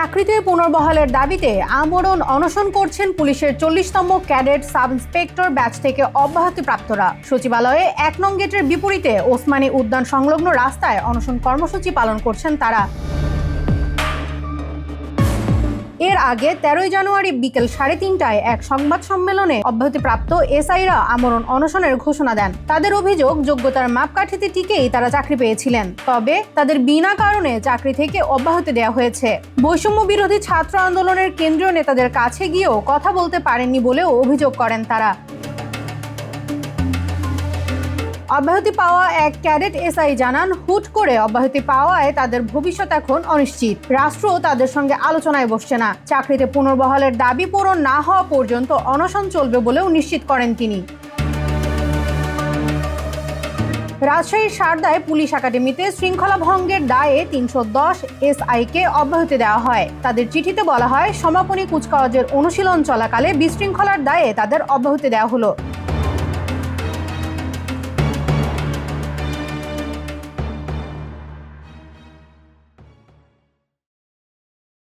চাকরিতে পুনর্বহালের দাবিতে আমরণ অনশন করছেন পুলিশের 40তম ক্যাডেট সাব ইন্সপেক্টর ব্যাচ থেকে অব্যাহতিপ্রাপ্তরা। সচিবালয়ে ১ নং গেটের বিপরীতে ওসমানী উদ্যান সংলগ্ন রাস্তায় অনশন কর্মসূচি পালন করছেন তারা। এর আগে ১৩ জানুয়ারি বিকেল ৩:৩০টায় এক সংবাদ সম্মেলনে অব্যাহতিপ্রাপ্ত এসআইরা আমরণ অনশনের ঘোষণা দেন। তাদের অভিযোগ, যোগ্যতার মাপকাঠিতে টিকেই তারা চাকরি পেয়েছিলেন, তবে তাদের বিনা কারণে চাকরি থেকে অব্যাহতি দেওয়া হয়েছে। বৈষম্য বিরোধী ছাত্র আন্দোলনের কেন্দ্রীয় নেতাদের কাছে গিয়েও কথা বলতে পারেননি বলেও অভিযোগ করেন তারা। অব্যাহতি পাওয়া এক ক্যাডেট এসআই জানান, হুট করে অব্যাহতি পাওয়ায় তাদের ভবিষ্যৎ এখন অনিশ্চিত। রাষ্ট্র তাদের সঙ্গে আলোচনায় বসছে না। চাকরিতে পুনর্বহালের দাবি পূরণ না হওয়া পর্যন্ত অনশন চলবে বলেও নিশ্চিত করেন তিনি। রাজশাহীর সারদায় পুলিশ একাডেমিতে শৃঙ্খলা ভঙ্গের দায়ে ৩১০ এসআইকে অব্যাহতি দেওয়া হয়। তাদের চিঠিতে বলা হয়, সমাপনী কুচকাওয়াজের অনুশীলন চলাকালে বিশৃঙ্খলার দায়ে তাদের অব্যাহতি দেওয়া হলো।